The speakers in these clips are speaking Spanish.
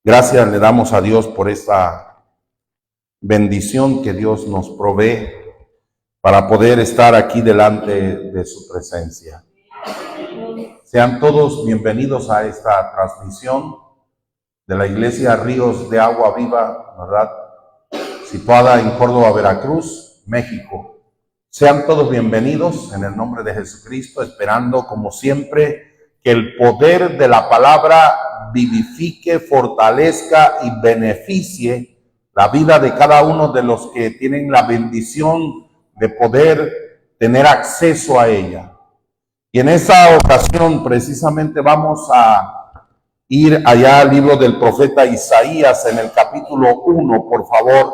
Gracias le damos a Dios por esta bendición que Dios nos provee para poder estar aquí delante de su presencia. Sean todos bienvenidos a esta transmisión de la Iglesia Ríos de Agua Viva, ¿verdad? Situada en Córdoba, Veracruz, México. Sean todos bienvenidos en el nombre de Jesucristo, esperando como siempre que el poder de la palabra vivifique, fortalezca y beneficie la vida de cada uno de los que tienen la bendición de poder tener acceso a ella. Y en esta ocasión precisamente vamos a ir allá al libro del profeta Isaías en el capítulo 1, por favor.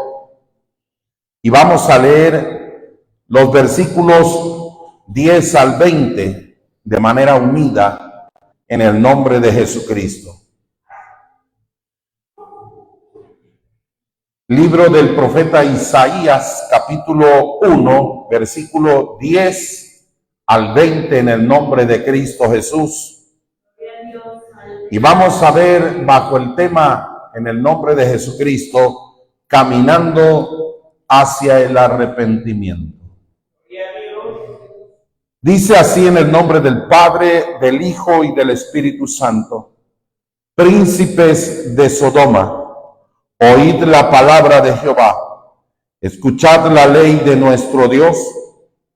Y vamos a leer los versículos 10 al 20 de manera unida en el nombre de Jesucristo. Libro del profeta Isaías, capítulo 1, versículo 10 al 20 en el nombre de Cristo Jesús. Y vamos a ver bajo el tema en el nombre de Jesucristo, caminando hacia el arrepentimiento. Dice así en el nombre del Padre, del Hijo y del Espíritu Santo: príncipes de Sodoma, oíd la palabra de Jehová, escuchad la ley de nuestro Dios,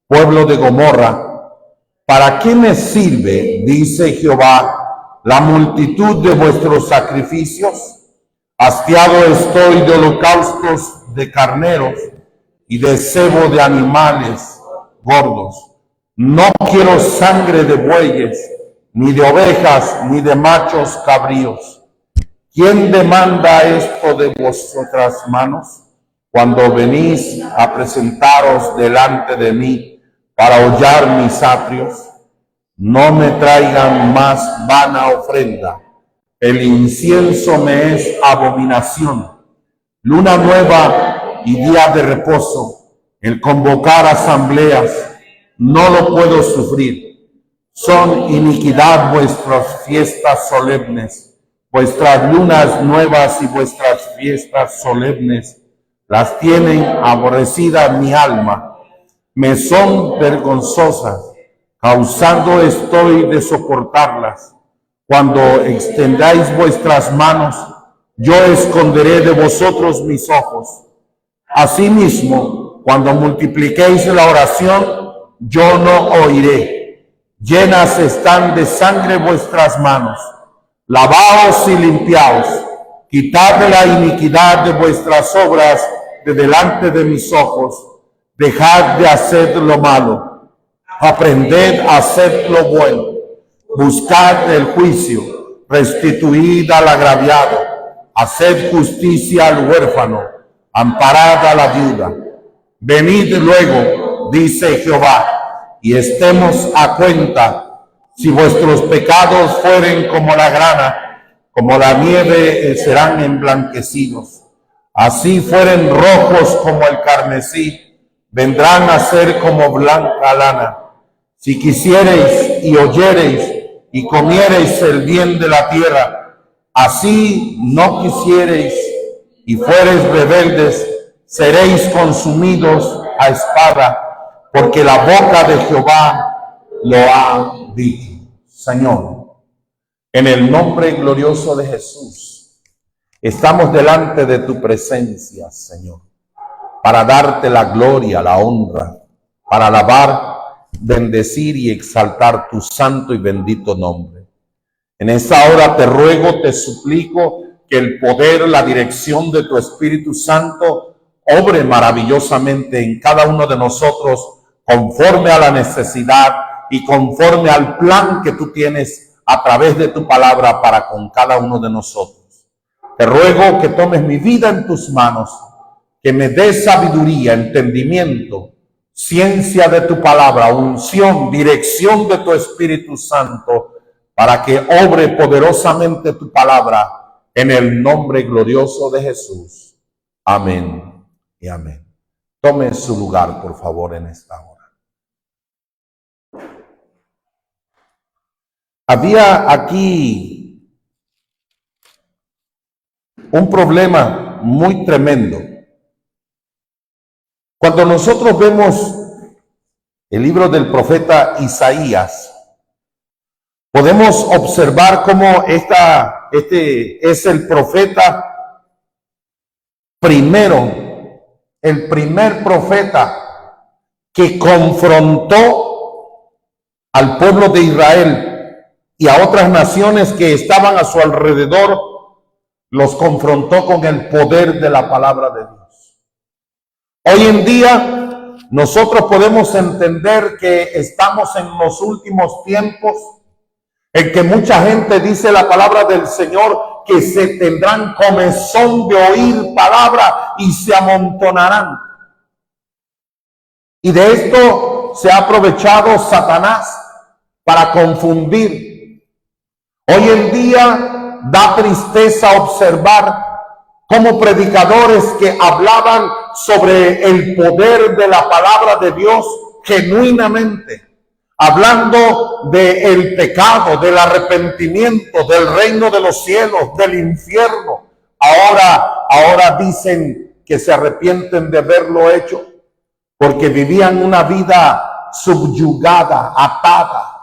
pueblo de Gomorra. ¿Para qué me sirve, dice Jehová, la multitud de vuestros sacrificios? Hastiado estoy de holocaustos de carneros y de cebo de animales gordos. No quiero sangre de bueyes, ni de ovejas, ni de machos cabríos. ¿Quién demanda esto de vuestras manos cuando venís a presentaros delante de mí para hollar mis atrios? No me traigan más vana ofrenda. El incienso me es abominación. Luna nueva y día de reposo, el convocar asambleas, no lo puedo sufrir. Son iniquidad vuestras fiestas solemnes. Vuestras lunas nuevas y vuestras fiestas solemnes las tienen aborrecida mi alma. Me son vergonzosas, causando estoy de soportarlas. Cuando extendáis vuestras manos, yo esconderé de vosotros mis ojos. Asimismo, cuando multipliquéis la oración, yo no oiré. Llenas están de sangre vuestras manos. Lavaos y limpiaos, quitad la iniquidad de vuestras obras de delante de mis ojos, dejad de hacer lo malo, aprended a hacer lo bueno, buscad el juicio, restituid al agraviado, haced justicia al huérfano, amparad a la viuda. Venid luego, dice Jehová, y estemos a cuenta. Si vuestros pecados fueren como la grana, como la nieve serán emblanquecidos. Así fueren rojos como el carmesí, vendrán a ser como blanca lana. Si quisiereis y oyereis y comiereis el bien de la tierra, así no quisiereis y fuereis rebeldes, seréis consumidos a espada, porque la boca de Jehová lo ha dicho. Señor, en el nombre glorioso de Jesús, estamos delante de tu presencia, Señor, para darte la gloria, la honra, para alabar, bendecir y exaltar tu santo y bendito nombre. En esta hora te ruego, te suplico que el poder, la dirección de tu Espíritu Santo obre maravillosamente en cada uno de nosotros conforme a la necesidad y conforme al plan que tú tienes a través de tu palabra para con cada uno de nosotros. Te ruego que tomes mi vida en tus manos, que me des sabiduría, entendimiento, ciencia de tu palabra, unción, dirección de tu Espíritu Santo, para que obre poderosamente tu palabra en el nombre glorioso de Jesús. Amén y amén. Tome su lugar, por favor, en esta hora. Había aquí un problema muy tremendo. Cuando nosotros vemos el libro del profeta Isaías, podemos observar cómo este es el profeta primero, el primer profeta que confrontó al pueblo de Israel y a otras naciones que estaban a su alrededor, los confrontó con el poder de la palabra de Dios. Hoy en día nosotros podemos entender que estamos en los últimos tiempos en que mucha gente dice la palabra del Señor que se tendrán comezón de oír palabra y se amontonarán. Y de esto se ha aprovechado Satanás para confundir. Hoy en día da tristeza observar cómo predicadores que hablaban sobre el poder de la palabra de Dios genuinamente, hablando del pecado, del arrepentimiento, del reino de los cielos, del infierno, ahora dicen que se arrepienten de haberlo hecho porque vivían una vida subyugada, atada.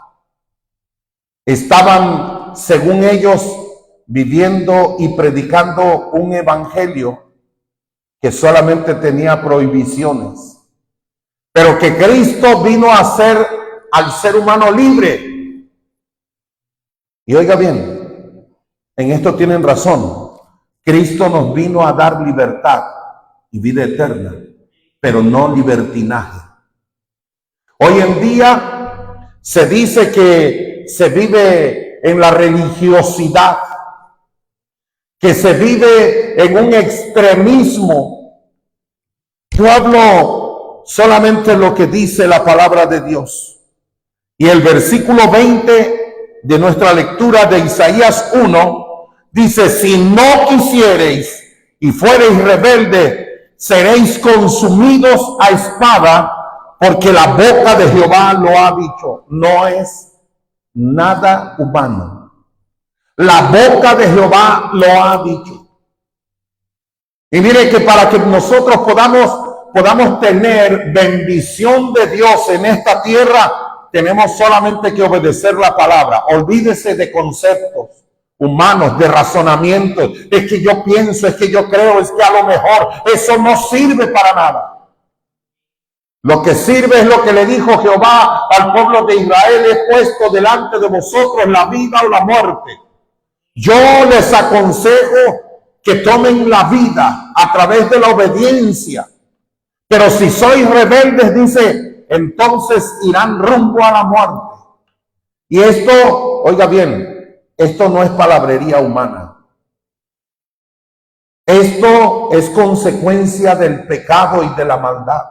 Estaban, según ellos, viviendo y predicando un evangelio que solamente tenía prohibiciones, pero que Cristo vino a hacer al ser humano libre. Y oiga bien, en esto tienen razón. Cristo nos vino a dar libertad y vida eterna, pero no libertinaje. Hoy en día se dice que se vive en la religiosidad, que se vive en un extremismo. Yo hablo solamente lo que dice la palabra de Dios. Y el versículo 20 de nuestra lectura de Isaías 1 dice: si no quisiereis y fuereis rebelde, seréis consumidos a espada, porque la boca de Jehová lo ha dicho. No es nada humano. La boca de Jehová lo ha dicho. Y mire que para que nosotros podamos tener bendición de Dios en esta tierra, tenemos solamente que obedecer la palabra. Olvídese de conceptos humanos, de razonamientos. Es que yo pienso, es que yo creo, es que a lo mejor. Eso no sirve para nada. Lo que sirve es lo que le dijo Jehová al pueblo de Israel: he puesto delante de vosotros la vida o la muerte. Yo les aconsejo que tomen la vida a través de la obediencia. Pero si sois rebeldes, dice, entonces irán rumbo a la muerte. Y esto, oiga bien, esto no es palabrería humana. Esto es consecuencia del pecado y de la maldad.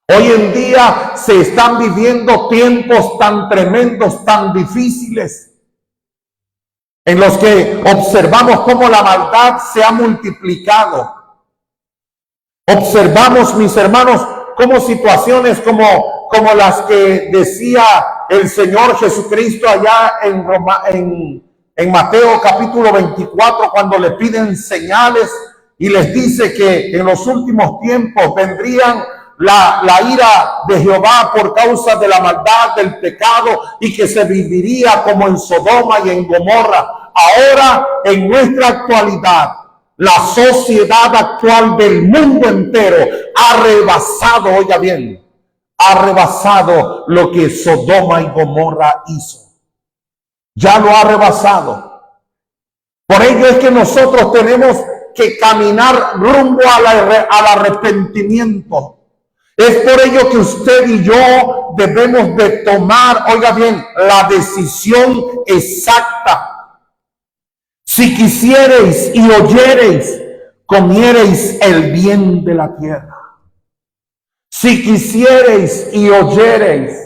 Hoy en día se están viviendo tiempos tan tremendos, tan difíciles, en los que observamos cómo la maldad se ha multiplicado. Observamos, mis hermanos, cómo situaciones como las que decía el Señor Jesucristo allá en Mateo capítulo 24, cuando le piden señales y les dice que en los últimos tiempos vendrían la ira de Jehová por causa de la maldad, del pecado, y que se viviría como en Sodoma y en Gomorra. Ahora, en nuestra actualidad, la sociedad actual del mundo entero ha rebasado, oiga bien, ha rebasado lo que Sodoma y Gomorra hizo. Ya lo ha rebasado. Por ello es que nosotros tenemos que caminar rumbo al arrepentimiento. Es por ello que usted y yo debemos de tomar, oiga bien, la decisión exacta. Si quisiereis y oyereis, comiereis el bien de la tierra. Si quisiereis y oyereis.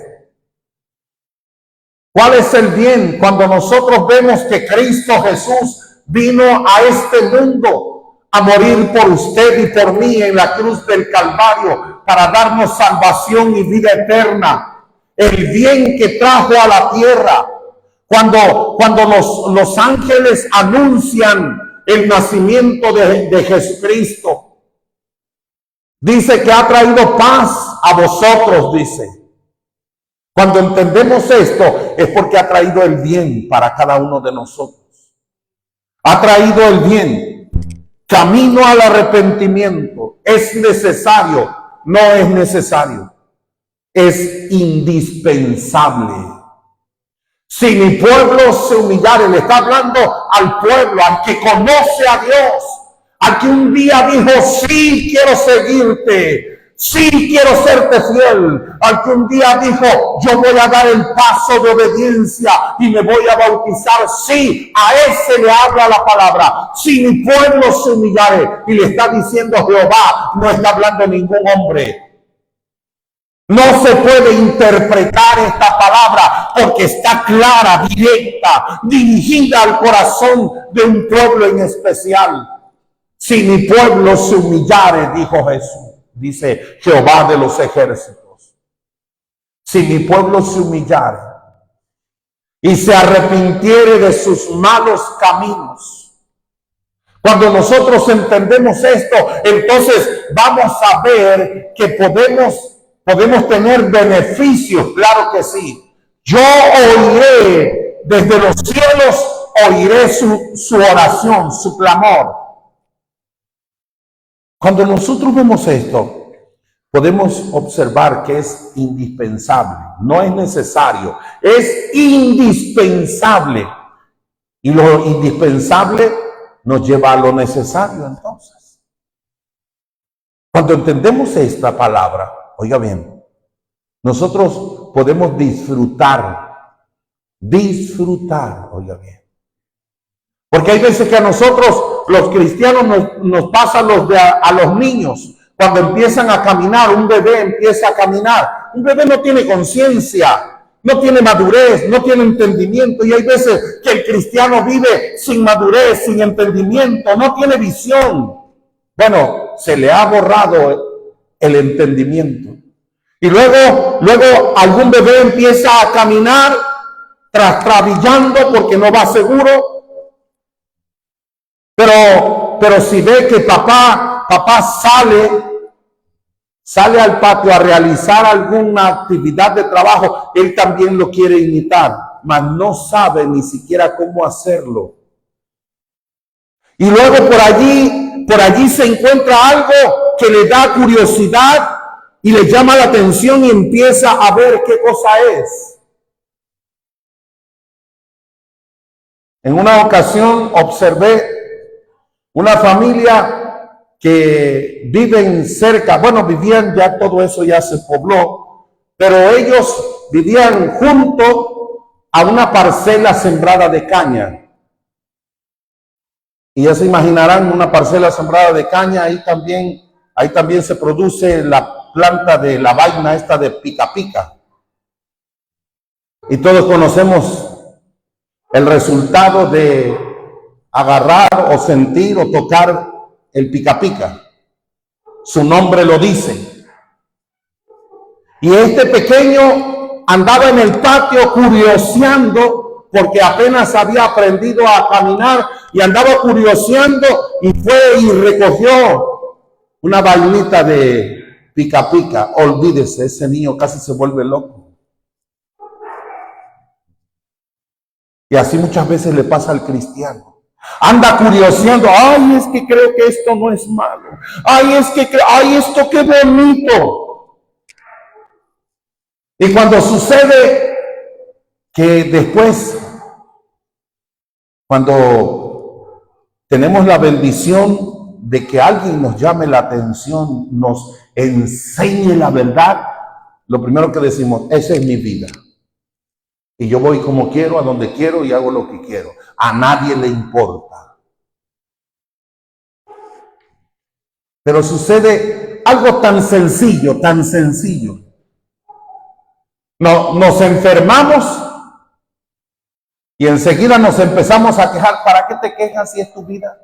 ¿Cuál es el bien? Cuando nosotros vemos que Cristo Jesús vino a este mundo a morir por usted y por mí en la cruz del Calvario para darnos salvación y vida eterna. El bien que trajo a la tierra. Cuando los ángeles anuncian el nacimiento de Jesucristo. Dice que ha traído paz a vosotros, dice. Cuando entendemos esto es porque ha traído el bien para cada uno de nosotros. Ha traído el bien. Camino al arrepentimiento. ¿Es necesario? No es necesario. Es indispensable. Si mi pueblo se humillare, le está hablando al pueblo, al que conoce a Dios, al que un día dijo, sí, quiero seguirte, sí, quiero serte fiel, al que un día dijo, yo voy a dar el paso de obediencia y me voy a bautizar, sí, a ese le habla la palabra. Si mi pueblo se humillare, y le está diciendo Jehová, no está hablando ningún hombre. No se puede interpretar esta palabra porque está clara, directa, dirigida al corazón de un pueblo en especial. Si mi pueblo se humillare, dijo Jesús, dice Jehová de los ejércitos. Si mi pueblo se humillare y se arrepintiere de sus malos caminos. Cuando nosotros entendemos esto, entonces vamos a ver que podemos tener beneficios, claro que sí. Yo oiré desde los cielos, oiré su oración, su clamor. Cuando nosotros vemos esto, podemos observar que es indispensable, no es necesario, es indispensable. Y lo indispensable nos lleva a lo necesario entonces. Cuando entendemos esta palabra, oiga bien, nosotros podemos disfrutar, oiga bien. Porque hay veces que a nosotros, los cristianos, nos pasa a los niños. Cuando empiezan a caminar, un bebé empieza a caminar. Un bebé no tiene conciencia, no tiene madurez, no tiene entendimiento. Y hay veces que el cristiano vive sin madurez, sin entendimiento, no tiene visión. Bueno, se le ha borrado el entendimiento. Y luego algún bebé empieza a caminar trastabillando porque no va seguro. Pero si ve que papá sale al patio a realizar alguna actividad de trabajo, él también lo quiere imitar, mas no sabe ni siquiera cómo hacerlo. Y luego por allí se encuentra algo que le da curiosidad y le llama la atención y empieza a ver qué cosa es. En una ocasión observé una familia que viven cerca, vivían, ya todo eso ya se pobló, pero ellos vivían junto a una parcela sembrada de caña. Y ya se imaginarán, una parcela sembrada de caña, ahí también se produce la planta de la vaina esta de pica pica. Y todos conocemos el resultado de agarrar o sentir o tocar el pica pica. Su nombre lo dice. Y este pequeño andaba en el patio curioseando porque apenas había aprendido a caminar y andaba curioseando y fue y recogió una vainita de pica pica. Olvídese, ese niño casi se vuelve loco. Y así muchas veces le pasa al cristiano. Anda curioseando, ay, es que creo que esto no es malo. Ay, esto qué bonito. Y cuando sucede que después, cuando tenemos la bendición de que alguien nos llame la atención, nos enseñe la verdad, lo primero que decimos, esa es mi vida. Y yo voy como quiero, a donde quiero y hago lo que quiero. A nadie le importa. Pero sucede algo tan sencillo, tan sencillo. Nos enfermamos y enseguida nos empezamos a quejar. ¿Para qué te quejas si es tu vida?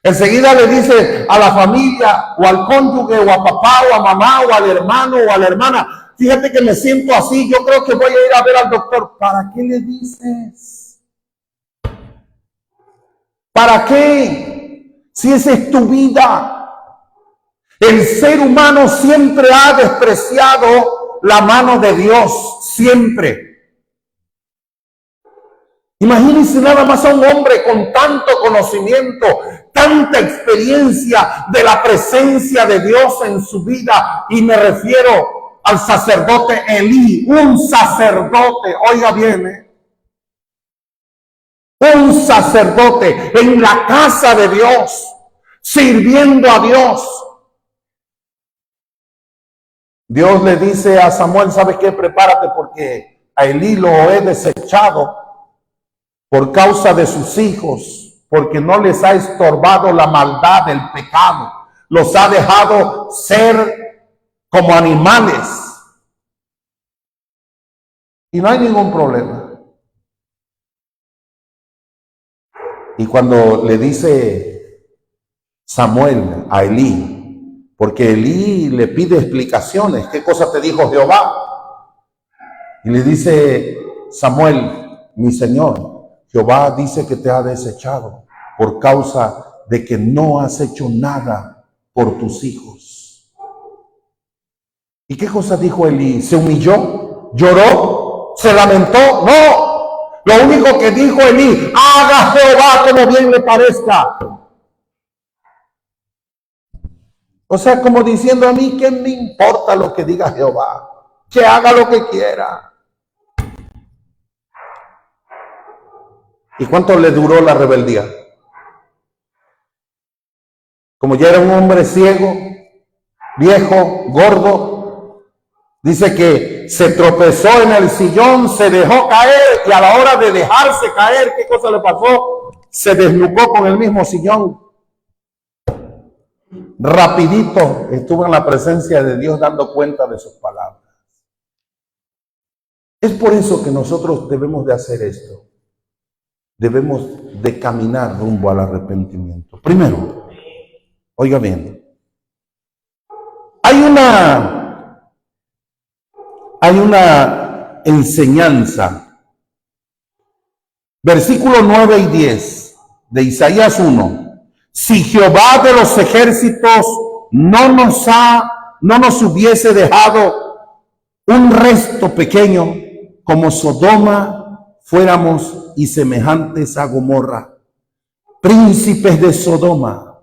Enseguida le dice a la familia o al cónyuge o a papá o a mamá o al hermano o a la hermana, fíjate que me siento así, yo creo que voy a ir a ver al doctor. ¿Para qué le dices? ¿Para qué? Si esa es tu vida. El ser humano siempre ha despreciado la mano de Dios, siempre. Imagínense nada más a un hombre con tanto conocimiento, tanta experiencia de la presencia de Dios en su vida. Y me refiero al sacerdote Elí, un sacerdote, oiga bien, un sacerdote en la casa de Dios, sirviendo a Dios. Dios le dice a Samuel, ¿sabes qué? Prepárate porque a Elí lo he desechado por causa de sus hijos, porque no les ha estorbado la maldad, el pecado. Los ha dejado ser como animales. Y no hay ningún problema. Y cuando le dice Samuel a Elí, porque Elí le pide explicaciones, ¿qué cosa te dijo Jehová? Y le dice Samuel, mi señor, Jehová dice que te ha desechado por causa de que no has hecho nada por tus hijos. ¿Y qué cosa dijo Elí? ¿Se humilló? ¿Lloró? ¿Se lamentó? No. Lo único que dijo Elí, haga Jehová como bien le parezca. O sea, como diciendo a mí, ¿qué me importa lo que diga Jehová? Que haga lo que quiera. ¿Y cuánto le duró la rebeldía? Como ya era un hombre ciego, viejo, gordo, dice que se tropezó en el sillón, se dejó caer y a la hora de dejarse caer, ¿qué cosa le pasó? Se desnucó con el mismo sillón. Rapidito estuvo en la presencia de Dios dando cuenta de sus palabras. Es por eso que nosotros debemos de hacer esto. Debemos de caminar rumbo al arrepentimiento. Primero, oiga bien, hay una enseñanza. Versículos 9 y 10 de Isaías 1. Si Jehová de los ejércitos no nos hubiese dejado un resto pequeño, como Sodoma fuéramos y semejantes a Gomorra. Príncipes de Sodoma,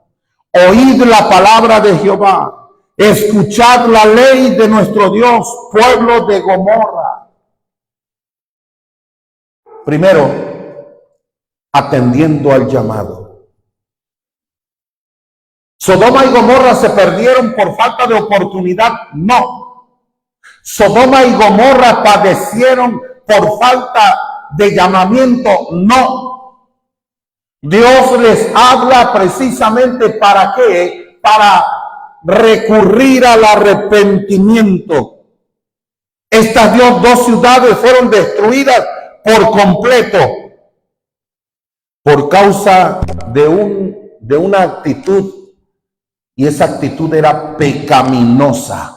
oíd la palabra de Jehová, escuchad la ley de nuestro Dios, pueblo de Gomorra. Primero, atendiendo al llamado. ¿Sodoma y Gomorra se perdieron por falta de oportunidad? No. ¿Sodoma y Gomorra padecieron por falta de llamamiento? No. Dios les habla precisamente ¿para qué? Para recurrir al arrepentimiento. Estas dos ciudades fueron destruidas por completo por causa de una actitud. Y esa actitud era pecaminosa.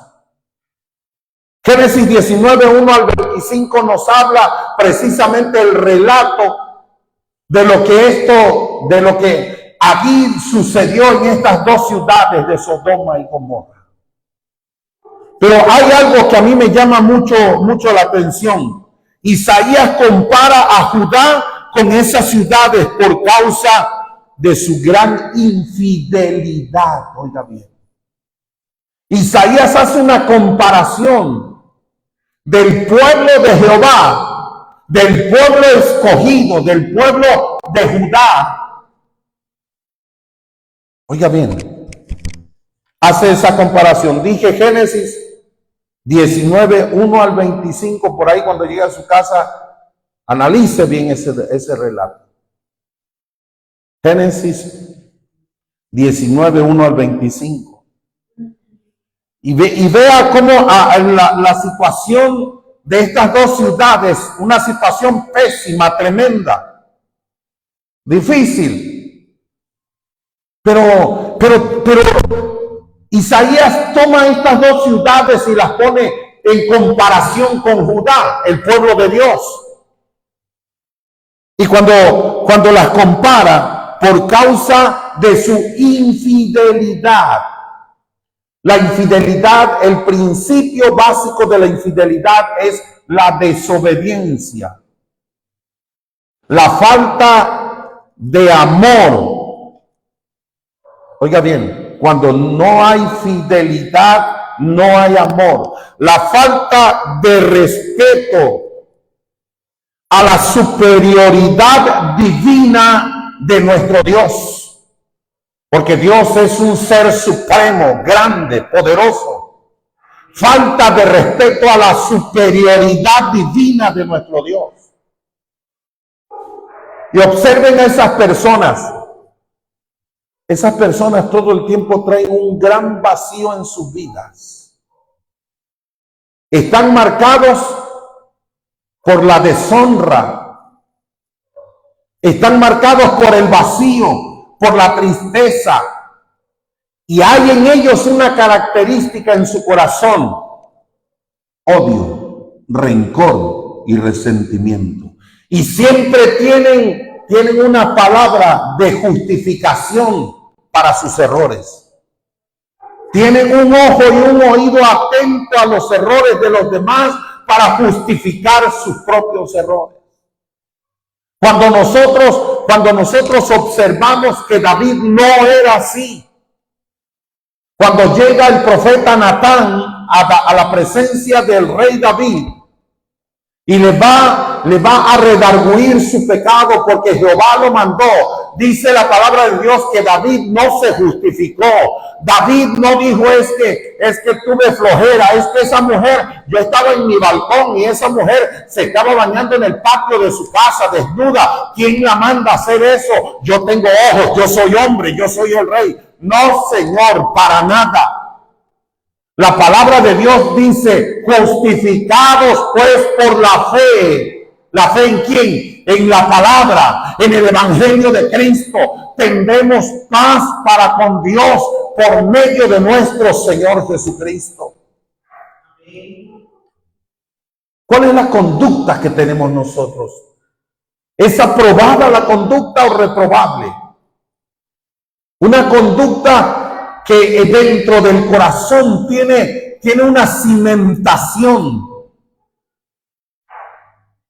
Génesis 19, 1 al 25 nos habla precisamente el relato de lo que aquí sucedió en estas dos ciudades de Sodoma y Gomorra. Pero hay algo que a mí me llama mucho la atención. Isaías compara a Judá con esas ciudades por causa de su gran infidelidad. Oiga bien. Isaías hace una comparación del pueblo de Jehová, del pueblo escogido, del pueblo de Judá. Oiga bien. Hace esa comparación. Dije Génesis 19, 1 al 25. Por ahí cuando llegue a su casa, analice bien ese relato. Génesis 19, 1 al 25. Y vea cómo la situación de estas dos ciudades, una situación pésima, tremenda, difícil. Pero Isaías toma estas dos ciudades y las pone en comparación con Judá, el pueblo de Dios. Y cuando las compara, por causa de su infidelidad. La infidelidad, el principio básico de la infidelidad es la desobediencia, la falta de amor. Oiga bien, cuando no hay fidelidad, no hay amor. La falta de respeto a la superioridad divina de nuestro Dios. Porque Dios es un ser supremo, grande, poderoso. Falta de respeto a la superioridad divina de nuestro Dios. Y observen a esas personas. Esas personas todo el tiempo traen un gran vacío en sus vidas. Están marcados por la deshonra. Están marcados por el vacío, por la tristeza. Y hay en ellos una característica en su corazón: odio, rencor y resentimiento. Y siempre tienen una palabra de justificación para sus errores. Tienen un ojo y un oído atento a los errores de los demás para justificar sus propios errores. Cuando nosotros observamos que David no era así, cuando llega el profeta Natán a la presencia del rey David y le va a redarguir su pecado porque Jehová lo mandó, dice la palabra de Dios que David no se justificó. David no dijo es que tuve flojera, es que esa mujer, yo estaba en mi balcón y esa mujer se estaba bañando en el patio de su casa desnuda. ¿Quién la manda a hacer eso? Yo tengo ojos, yo soy hombre, yo soy el rey. No, Señor, para nada. La palabra de Dios dice: justificados pues por la fe. ¿La fe en quién? En la palabra, en el evangelio de Cristo. Tendremos paz para con Dios por medio de nuestro Señor Jesucristo. ¿Cuál es la conducta que tenemos nosotros? ¿Es aprobada la conducta o reprobable? Una conducta que dentro del corazón tiene una cimentación.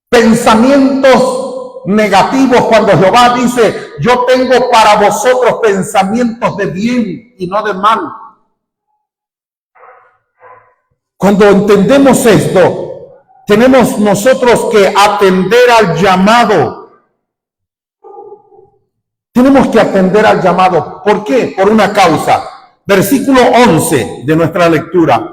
Pensamientos negativos, cuando Jehová dice: yo tengo para vosotros pensamientos de bien y no de mal. Cuando entendemos esto, tenemos nosotros que atender al llamado. Tenemos que atender al llamado. ¿Por qué? Por una causa. Versículo 11 de nuestra lectura.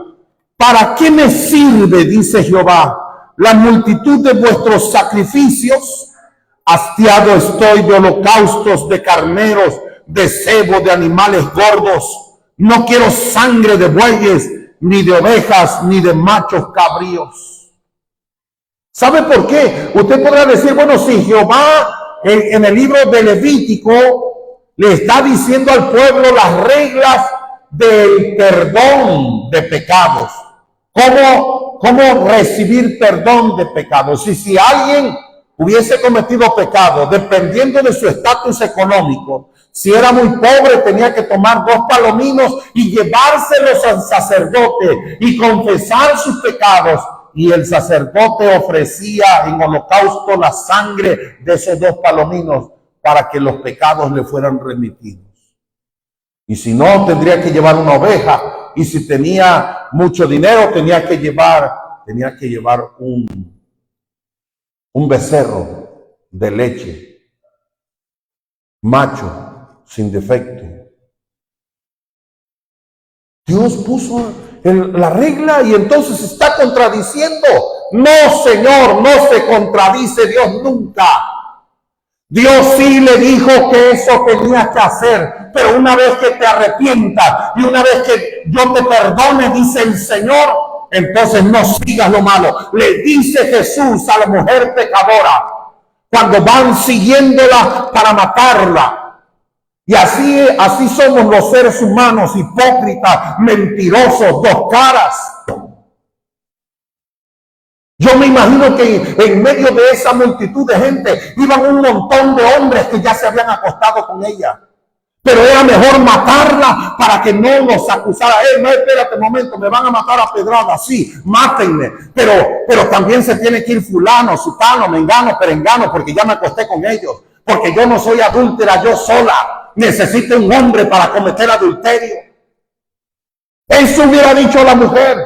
¿Para qué me sirve, dice Jehová, la multitud de vuestros sacrificios? Hastiado estoy de holocaustos, de carneros, de cebo, de animales gordos. No quiero sangre de bueyes, ni de ovejas, ni de machos cabríos. ¿Sabe por qué? Usted podrá decir: bueno, si Jehová en el libro de Levítico le está diciendo al pueblo las reglas del perdón de pecados. ¿Cómo recibir perdón de pecados? Y si alguien hubiese cometido pecado, dependiendo de su estatus económico, si era muy pobre, tenía que tomar 2 palominos y llevárselos al sacerdote y confesar sus pecados. Y el sacerdote ofrecía en holocausto la sangre de esos 2 palominos para que los pecados le fueran remitidos. Y si no, tendría que llevar una oveja. Y si tenía mucho dinero, tenía que llevar un becerro de leche, macho, sin defecto. Dios puso la regla y entonces se está contradiciendo. No, Señor, no se contradice Dios nunca. Dios sí le dijo que eso tenías que hacer, pero una vez que te arrepientas y una vez que yo te perdone, dice el Señor, entonces no sigas lo malo. Le dice Jesús a la mujer pecadora cuando van siguiéndola para matarla. Y así somos los seres humanos, hipócritas, mentirosos, 2 caras. Yo me imagino que en medio de esa multitud de gente iban un montón de hombres que ya se habían acostado con ella. Pero era mejor matarla para que no nos acusara. No, espérate un momento, me van a matar a pedradas. Sí, mátenme. Pero también se tiene que ir fulano, sutano, mengano, perengano, porque ya me acosté con ellos. Porque yo no soy adúltera, yo sola. Necesito un hombre para cometer adulterio. Eso hubiera dicho la mujer.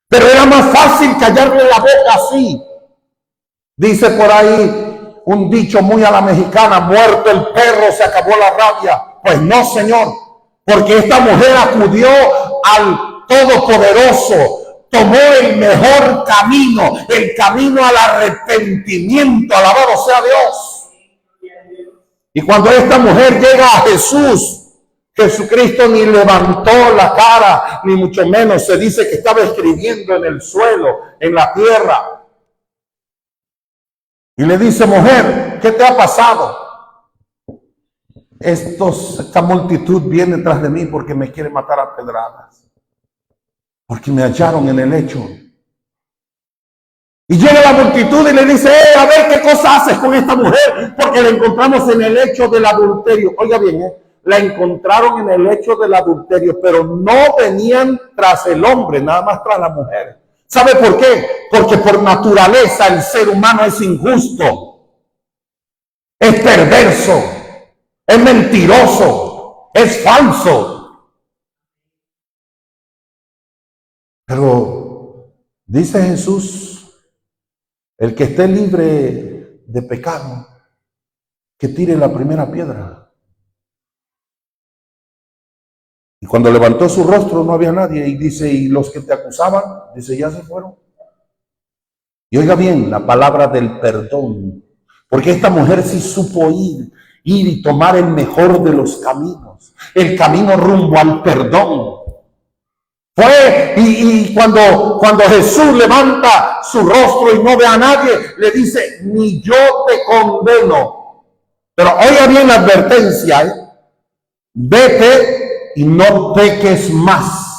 Pero era más fácil callarle la boca así. Dice por ahí un dicho muy a la mexicana: muerto el perro, se acabó la rabia. Pues no, señor, porque esta mujer acudió al Todopoderoso, tomó el mejor camino, el camino al arrepentimiento. Alabado sea Dios. Y cuando esta mujer llega a Jesús, Jesucristo ni levantó la cara, ni mucho menos. Se dice que estaba escribiendo en el suelo, en la tierra. Y le dice: mujer, ¿qué te ha pasado? Esta multitud viene tras de mí porque me quiere matar a pedradas, porque me hallaron en el lecho. Y llega la multitud y le dice: a ver qué cosa haces con esta mujer, porque la encontramos en el lecho del adulterio. Oiga bien, la encontraron en el lecho del adulterio, pero no venían tras el hombre, nada más tras la mujer. ¿Sabe por qué? Porque por naturaleza el ser humano es injusto, es perverso, es mentiroso, es falso. Pero dice Jesús: el que esté libre de pecado, que tire la primera piedra. Y cuando levantó su rostro no había nadie. Y dice: y los que te acusaban, dice, ya se fueron. Y oiga bien la palabra del perdón, porque esta mujer sí supo ir y tomar el mejor de los caminos, el camino rumbo al perdón. Fue y cuando Jesús levanta su rostro y no ve a nadie, le dice: ni yo te condeno. Pero oiga bien la advertencia, vete y no peques más.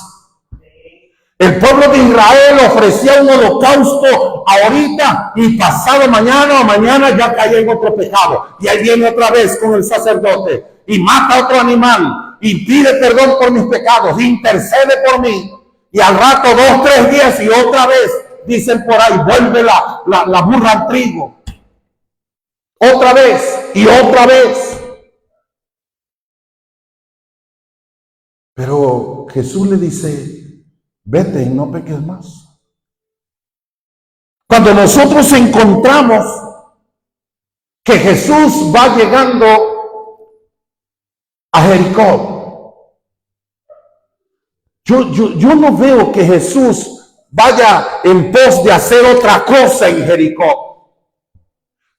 El pueblo de Israel ofrecía un holocausto ahorita y pasado mañana o mañana ya caía en otro pecado. Y ahí viene otra vez con el sacerdote y mata otro animal y pide perdón por mis pecados, intercede por mí. Y al rato, 2, 3 días y otra vez, dicen por ahí, vuelve la burra al trigo. Otra vez y otra vez. Pero Jesús le dice: vete y no peques más. Cuando nosotros encontramos que Jesús va llegando a Jericó, yo no veo que Jesús vaya en pos de hacer otra cosa en Jericó.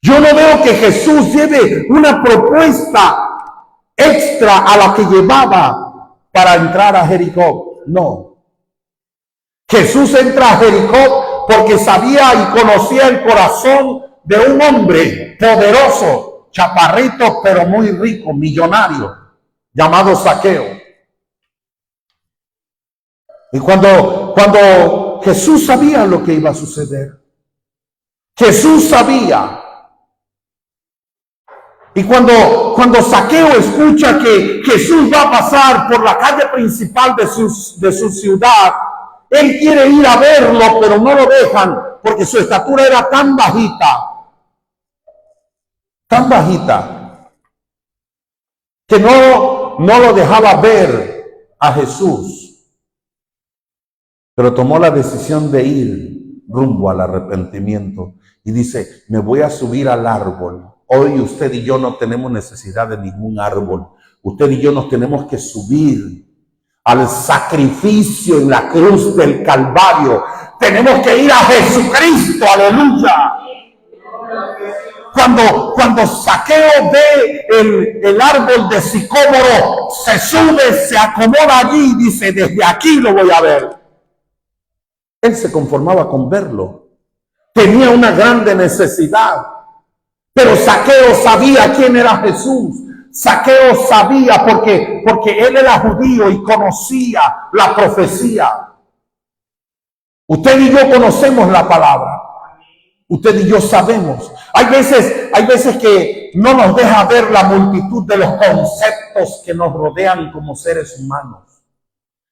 Yo no veo que Jesús lleve una propuesta extra a la que llevaba para entrar a Jericó. No. Jesús entra a Jericó porque sabía y conocía el corazón de un hombre poderoso, chaparrito, pero muy rico, millonario, llamado Zaqueo. Y cuando Jesús sabía lo que iba a suceder, Jesús sabía. Y cuando Zaqueo escucha que Jesús va a pasar por la calle principal de su ciudad, él quiere ir a verlo, pero no lo dejan porque su estatura era tan bajita, que no lo dejaba ver a Jesús. Pero tomó la decisión de ir rumbo al arrepentimiento y dice: me voy a subir al árbol. Hoy usted y yo no tenemos necesidad de ningún árbol. Usted y yo nos tenemos que subir al sacrificio en la cruz del Calvario. Tenemos que ir a Jesucristo, aleluya. Cuando Zaqueo ve el árbol de sicómoro, se sube, se acomoda allí y dice: desde aquí lo voy a ver. Él se conformaba con verlo. Tenía una grande necesidad. Pero Zaqueo sabía quién era Jesús. Zaqueo sabía porque él era judío y conocía la profecía. Usted y yo conocemos la palabra. Usted y yo sabemos. Hay veces que no nos deja ver la multitud de los conceptos que nos rodean como seres humanos.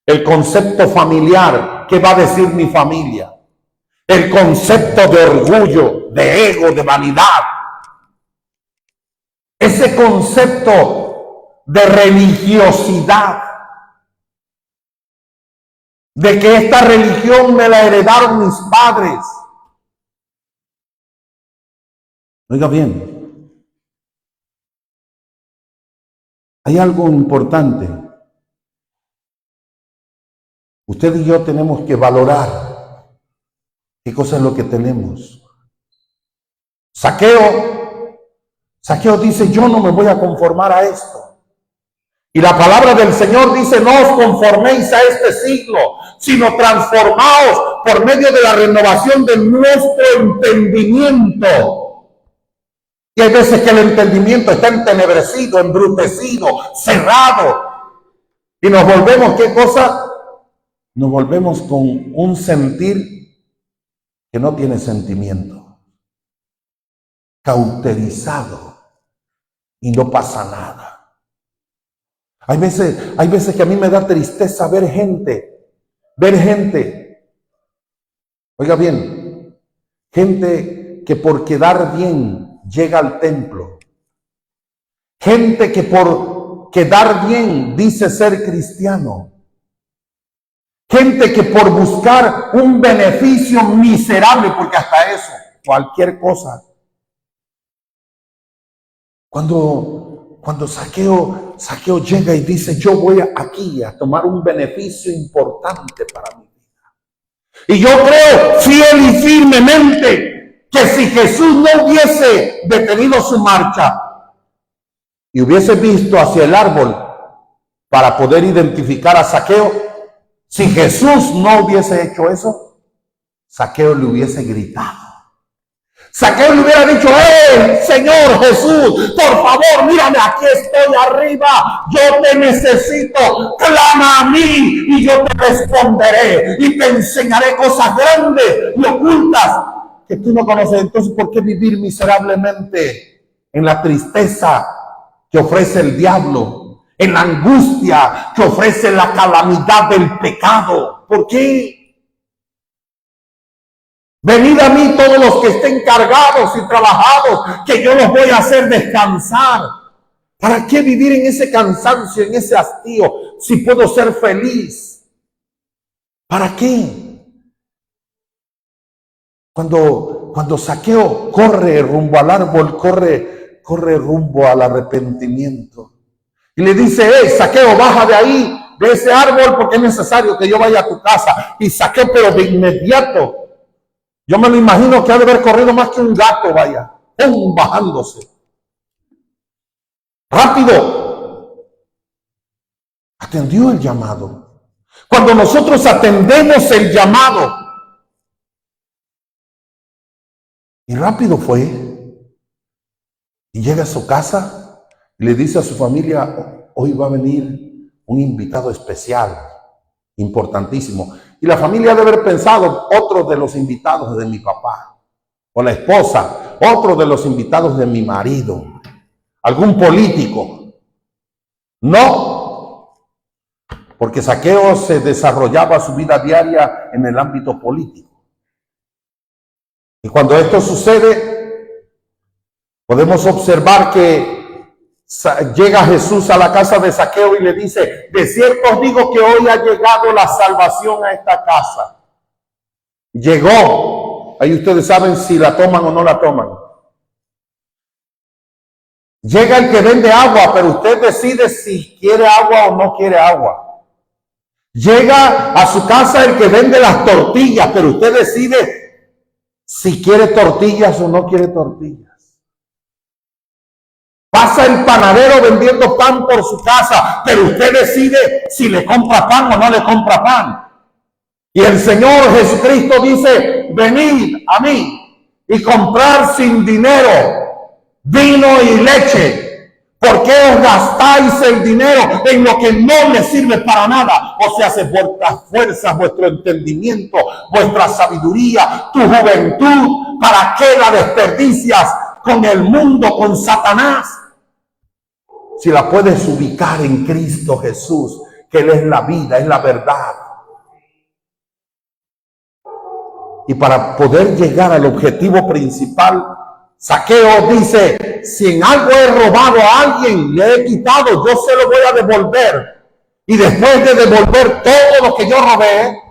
El concepto familiar, ¿qué va a decir mi familia? El concepto de orgullo, de ego, de vanidad. Ese concepto de religiosidad, de que esta religión me la heredaron mis padres. Oiga bien, hay algo importante. Usted y yo tenemos que valorar qué cosa es lo que tenemos. Saqueo dice, yo no me voy a conformar a esto. Y la palabra del Señor dice, no os conforméis a este siglo, sino transformaos por medio de la renovación de nuestro entendimiento. Y hay veces que el entendimiento está entenebrecido, embrutecido, cerrado. Y nos volvemos, ¿qué cosa? Nos volvemos con un sentir que no tiene sentimiento. Cauterizado. Y no pasa nada. Hay veces que a mí me da tristeza ver gente. Oiga bien, gente que por quedar bien llega al templo. Gente que por quedar bien dice ser cristiano. Gente que por buscar un beneficio miserable, porque hasta eso, cualquier cosa. Cuando Saqueo llega y dice, yo voy aquí a tomar un beneficio importante para mi vida. Y yo creo fiel y firmemente que si Jesús no hubiese detenido su marcha y hubiese visto hacia el árbol para poder identificar a Saqueo, si Jesús no hubiese hecho eso, Saqueo le hubiese gritado. Saqueo le hubiera dicho, Señor Jesús, por favor, mírame, aquí estoy arriba, yo te necesito, clama a mí y yo te responderé y te enseñaré cosas grandes y ocultas que tú no conoces. Entonces, ¿por qué vivir miserablemente en la tristeza que ofrece el diablo, en la angustia que ofrece la calamidad del pecado? ¿Por qué? Venid a mí todos los que estén cargados y trabajados, que yo los voy a hacer descansar. ¿Para qué vivir en ese cansancio, en ese hastío, si puedo ser feliz? ¿Para qué? Cuando Saqueo corre rumbo al árbol, corre rumbo al arrepentimiento. Y le dice, Saqueo, baja de ahí, de ese árbol, porque es necesario que yo vaya a tu casa. Y Saqueo, pero de inmediato, yo me lo imagino que ha de haber corrido más que un gato, vaya, bajándose. Rápido. Atendió el llamado. Cuando nosotros atendemos el llamado, y rápido fue, y llega a su casa, y le dice a su familia, hoy va a venir un invitado especial, importantísimo. Y la familia debe haber pensado, otro de los invitados de mi papá, o la esposa, otro de los invitados de mi marido, algún político. No, porque Saqueo se desarrollaba su vida diaria en el ámbito político. Y cuando esto sucede, podemos observar que llega Jesús a la casa de Saqueo y le dice, de cierto os digo que hoy ha llegado la salvación a esta casa. Llegó. Ahí ustedes saben si la toman o no la toman. Llega el que vende agua, pero usted decide si quiere agua o no quiere agua. Llega a su casa el que vende las tortillas, pero usted decide si quiere tortillas o no quiere tortillas. Pasa el panadero vendiendo pan por su casa, pero usted decide si le compra pan o no le compra pan. Y el Señor Jesucristo dice, venid a mí y comprar sin dinero vino y leche, ¿Por qué os gastáis el dinero en lo que no le sirve para nada? O sea, vuestras fuerzas, vuestro entendimiento, vuestra sabiduría, tu juventud, ¿para qué la desperdicias con el mundo, con Satanás? Si la puedes ubicar en Cristo Jesús, que Él es la vida, es la verdad. Y para poder llegar al objetivo principal, Zaqueo dice, si en algo he robado a alguien, le he quitado, yo se lo voy a devolver. Y después de devolver todo lo que yo robé,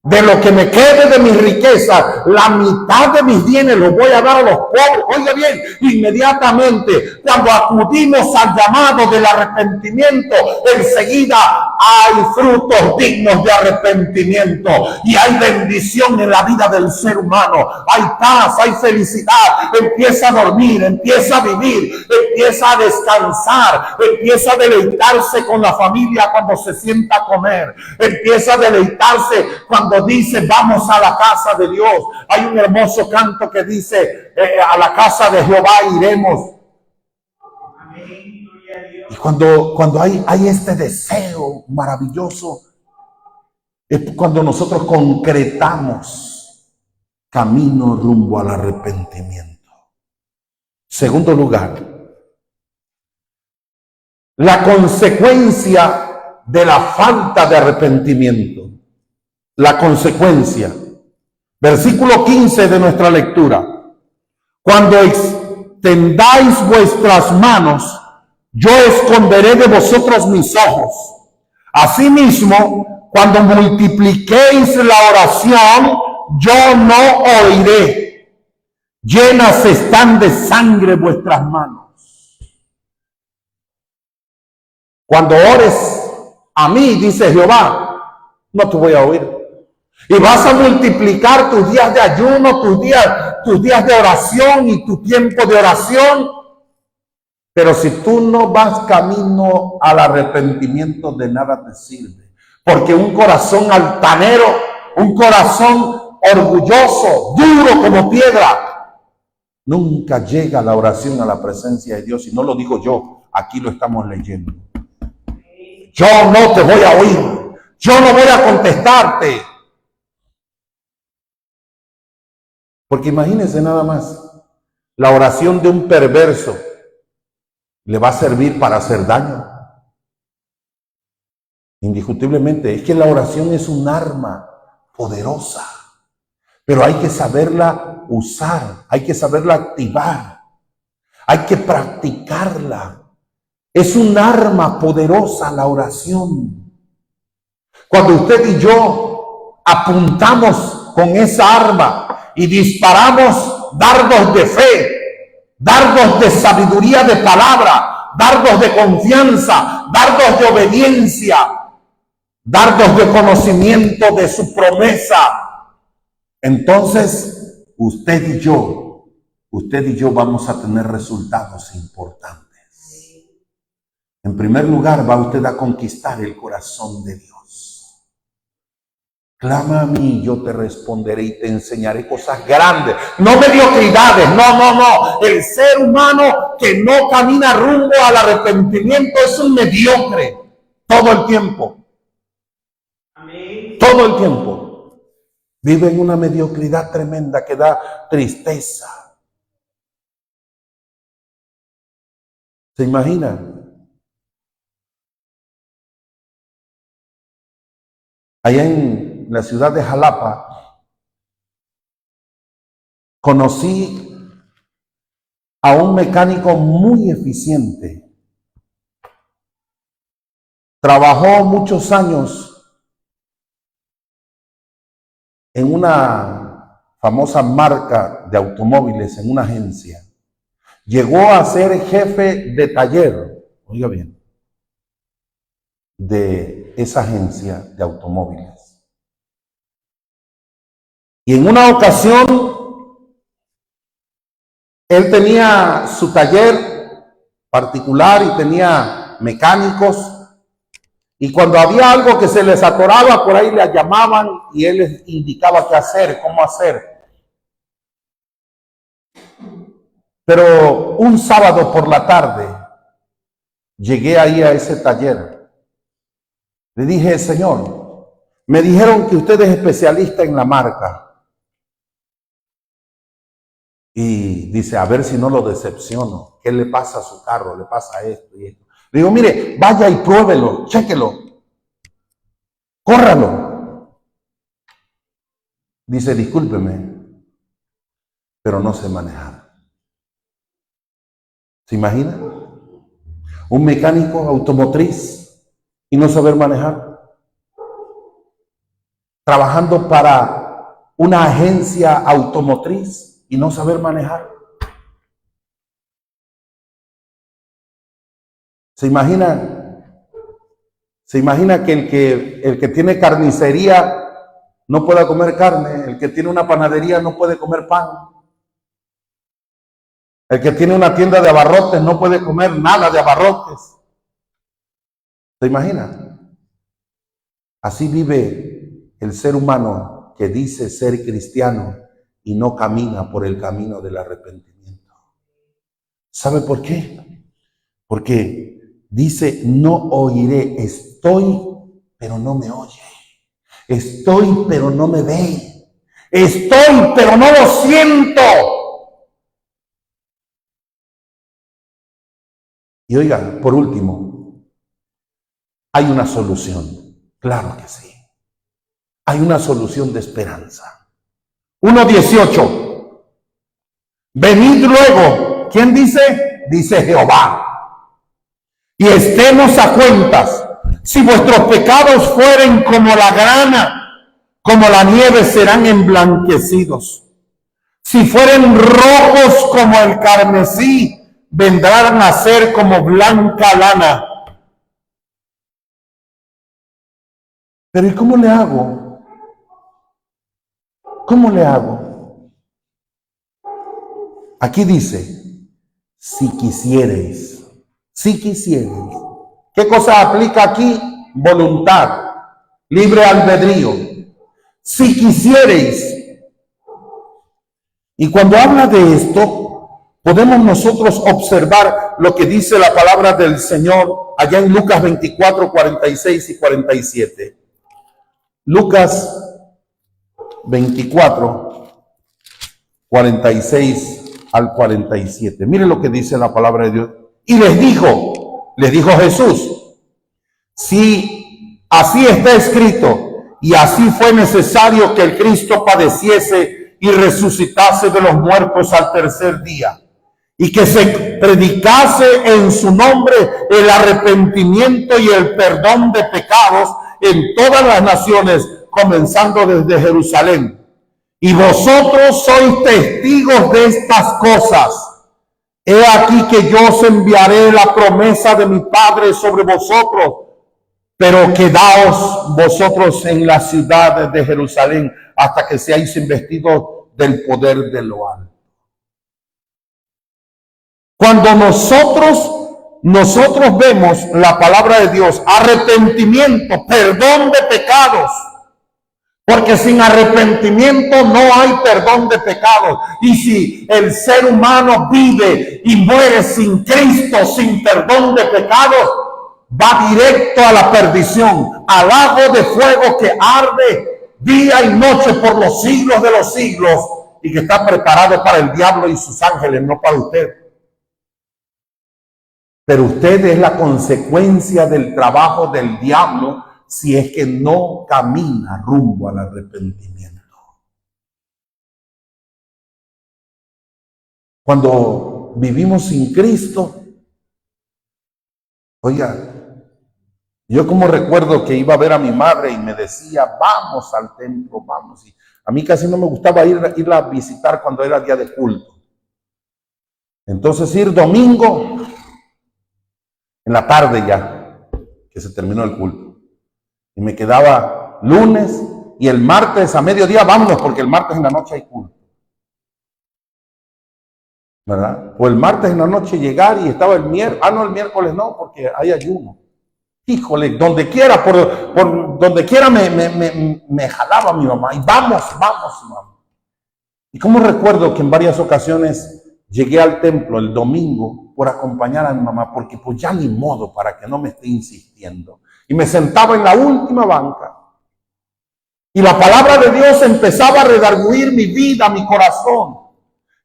de lo que me quede de mi riqueza, la mitad de mis bienes los voy a dar a los pobres. Oiga bien, inmediatamente cuando acudimos al llamado del arrepentimiento, enseguida hay frutos dignos de arrepentimiento y hay bendición en la vida del ser humano. Hay paz, hay felicidad, empieza a dormir, empieza a vivir, empieza a descansar, empieza a deleitarse con la familia cuando se sienta a comer, empieza a deleitarse cuando dice vamos a la casa de Dios. Hay un hermoso canto que dice a la casa de Jehová iremos. Y cuando hay este deseo maravilloso, es cuando nosotros concretamos camino rumbo al arrepentimiento. Segundo lugar, la consecuencia de la falta de arrepentimiento. La consecuencia. Versículo 15 de nuestra lectura. Cuando extendáis vuestras manos, yo esconderé de vosotros mis ojos. Asimismo, cuando multipliquéis la oración, yo no oiré. Llenas están de sangre vuestras manos. Cuando ores a mí, dice Jehová, no te voy a oír. Y vas a multiplicar tus días de ayuno, tus días de oración y tu tiempo de oración. Pero si tú no vas camino al arrepentimiento, de nada te sirve. Porque un corazón altanero, un corazón orgulloso, duro como piedra, nunca llega a la oración, a la presencia de Dios. Y no lo digo yo, aquí lo estamos leyendo. Yo no te voy a oír, yo no voy a contestarte. Porque imagínense nada más, la oración de un perverso le va a servir para hacer daño. Indiscutiblemente, es que la oración es un arma poderosa, pero hay que saberla usar, hay que saberla activar, hay que practicarla. Es un arma poderosa la oración. Cuando usted y yo apuntamos con esa arma y disparamos dardos de fe, dardos de sabiduría de palabra, dardos de confianza, dardos de obediencia, dardos de conocimiento de su promesa, entonces usted y yo vamos a tener resultados importantes. En primer lugar, va usted a conquistar el corazón de Dios. Clama a mí, yo te responderé y te enseñaré cosas grandes, no mediocridades, no. El ser humano que no camina rumbo al arrepentimiento es un mediocre todo el tiempo. Amén. Todo el tiempo. Vive en una mediocridad tremenda que da tristeza. ¿Se imagina? Allá en la ciudad de Jalapa, conocí a un mecánico muy eficiente. Trabajó muchos años en una famosa marca de automóviles, en una agencia. Llegó a ser jefe de taller, oiga bien, de esa agencia de automóviles. Y en una ocasión, él tenía su taller particular y tenía mecánicos. Y cuando había algo que se les atoraba, por ahí le llamaban y él les indicaba qué hacer, cómo hacer. Pero un sábado por la tarde llegué ahí a ese taller. Le dije, Señor, me dijeron que usted es especialista en la marca. Y dice, a ver si no lo decepciono. ¿Qué le pasa a su carro? Le pasa esto y esto. Le digo, mire, vaya y pruébelo, chéquelo, córralo. Dice, discúlpeme, pero no sé manejar. ¿Se imagina? Un mecánico automotriz y no saber manejar. Trabajando para una agencia automotriz y no saber manejar. ¿Se imagina que el que tiene carnicería no pueda comer carne? El que tiene una panadería no puede comer pan. El que tiene una tienda de abarrotes no puede comer nada de abarrotes. ¿Se imagina? Así vive el ser humano que dice ser cristiano y no camina por el camino del arrepentimiento. ¿Sabe por qué? Porque dice, no oiré, estoy, pero no me oye. Estoy, pero no me ve. Estoy, pero no lo siento. Y oigan, por último, hay una solución. Claro que sí. Hay una solución de esperanza. 1:18. Venid luego. ¿Quién dice? Dice Jehová. Y estemos a cuentas. Si vuestros pecados fueren como la grana, como la nieve serán emblanquecidos. Si fueren rojos como el carmesí, vendrán a ser como blanca lana. Pero ¿y cómo le hago? ¿Cómo le hago? Aquí dice, si quisiereis, si quisiereis. ¿Qué cosa aplica aquí? Voluntad, libre albedrío. Si quisiereis. Y cuando habla de esto, podemos nosotros observar lo que dice la palabra del Señor allá en Lucas 24, 46 y 47. Lucas 24, 46 al 47. Mire lo que dice la palabra de Dios. Y les dijo Jesús, si así está escrito, y así fue necesario que el Cristo padeciese y resucitase de los muertos al tercer día, y que se predicase en su nombre el arrepentimiento y el perdón de pecados en todas las naciones, comenzando desde Jerusalén. Y vosotros sois testigos de estas cosas. He aquí que yo os enviaré la promesa de mi Padre sobre vosotros, pero quedaos vosotros en la ciudad de Jerusalén hasta que seáis investidos del poder de lo alto. Cuando nosotros vemos la palabra de Dios, arrepentimiento, perdón de pecados, porque sin arrepentimiento no hay perdón de pecados. Y si el ser humano vive y muere sin Cristo, sin perdón de pecados, va directo a la perdición, al lago de fuego que arde día y noche por los siglos de los siglos y que está preparado para el diablo y sus ángeles, no para usted. Pero usted es la consecuencia del trabajo del diablo si es que no camina rumbo al arrepentimiento. Cuando vivimos sin Cristo, oiga, yo como recuerdo que iba a ver a mi madre y me decía, vamos al templo, vamos. Y a mí casi no me gustaba irla a visitar cuando era día de culto. Entonces ir domingo, en la tarde ya, que se terminó el culto. Y me quedaba lunes y el martes a mediodía, vámonos, porque el martes en la noche hay culto. ¿Verdad? O el martes en la noche llegar y estaba el miércoles, el miércoles no, porque hay ayuno. Híjole, donde quiera, por donde quiera me jalaba mi mamá. Y vamos, mamá. Y como recuerdo que en varias ocasiones llegué al templo el domingo por acompañar a mi mamá, porque pues ya ni modo para que no me esté insistiendo. Y me sentaba en la última banca. Y la palabra de Dios empezaba a redarguir mi vida, mi corazón.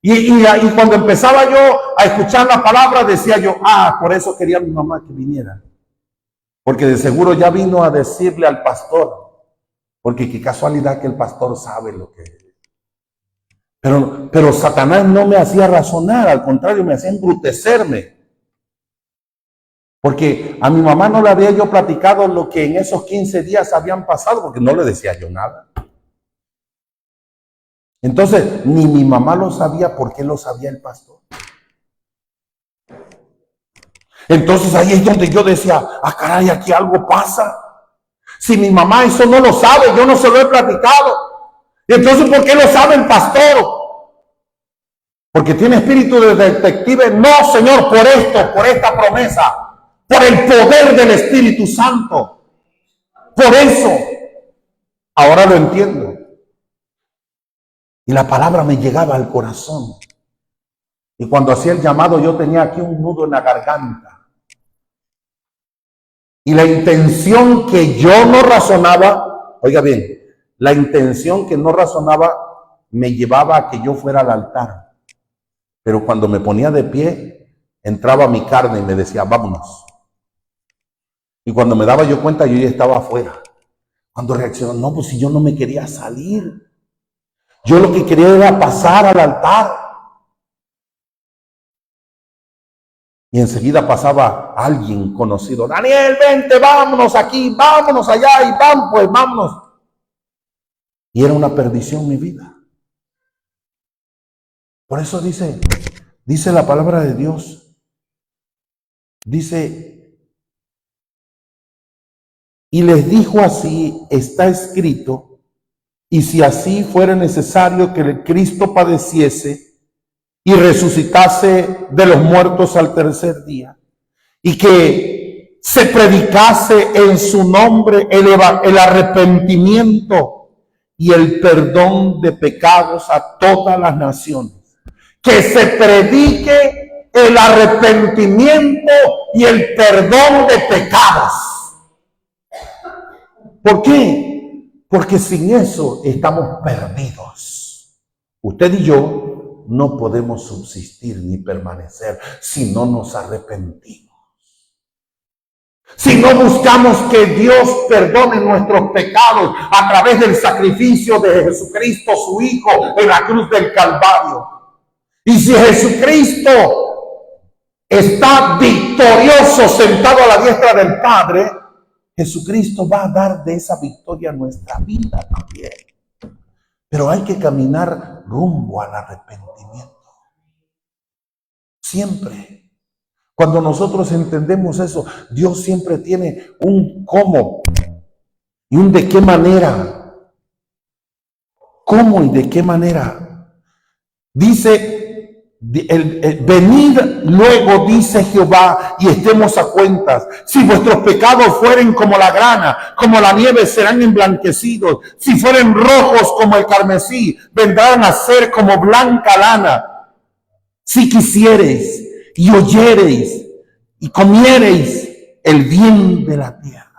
Y cuando empezaba yo a escuchar la palabra, decía yo, por eso quería mi mamá que viniera. Porque de seguro ya vino a decirle al pastor. Porque qué casualidad que el pastor sabe lo que es. Pero Satanás no me hacía razonar, al contrario, me hacía embrutecerme. Porque a mi mamá no le había yo platicado lo que en esos 15 días habían pasado, porque no le decía yo nada. Entonces, ni mi mamá lo sabía, ¿por qué lo sabía el pastor? Entonces ahí es donde yo decía, caray, aquí algo pasa. Si mi mamá eso no lo sabe, yo no se lo he platicado. Entonces, ¿por qué lo sabe el pastor? Porque tiene espíritu de detective. No, Señor, por esto, por esta promesa, por el poder del Espíritu Santo. Por eso, ahora lo entiendo. Y la palabra me llegaba al corazón. Y cuando hacía el llamado, yo tenía aquí un nudo en la garganta. Y la intención que yo no razonaba, oiga bien, la intención que no razonaba me llevaba a que yo fuera al altar. Pero cuando me ponía de pie, entraba mi carne y me decía, vámonos. Y cuando me daba yo cuenta, yo ya estaba afuera. Cuando reaccionó, no, pues si yo no me quería salir. Yo lo que quería era pasar al altar. Y enseguida pasaba alguien conocido. Daniel, vente, vámonos aquí, vámonos allá y vamos, pues vámonos. Y era una perdición mi vida. Por eso dice la palabra de Dios. Dice, y les dijo así, está escrito, y si así fuera necesario que el Cristo padeciese y resucitase de los muertos al tercer día, y que se predicase en su nombre el arrepentimiento y el perdón de pecados a todas las naciones. Que se predique el arrepentimiento y el perdón de pecados. ¿Por qué? Porque sin eso estamos perdidos. Usted y yo no podemos subsistir ni permanecer si no nos arrepentimos. Si no buscamos que Dios perdone nuestros pecados a través del sacrificio de Jesucristo, su Hijo, en la cruz del Calvario. Y si Jesucristo está victorioso sentado a la diestra del Padre, Jesucristo va a dar de esa victoria a nuestra vida también. Pero hay que caminar rumbo al arrepentimiento. Siempre. Cuando nosotros entendemos eso, Dios siempre tiene un cómo y un de qué manera. ¿Cómo y de qué manera? Dice, venid luego, dice Jehová, y estemos a cuentas. Si vuestros pecados fueren como la grana, como la nieve, serán emblanquecidos. Si fueren rojos como el carmesí, vendrán a ser como blanca lana. Si quisiereis y oyereis y comiereis el bien de la tierra.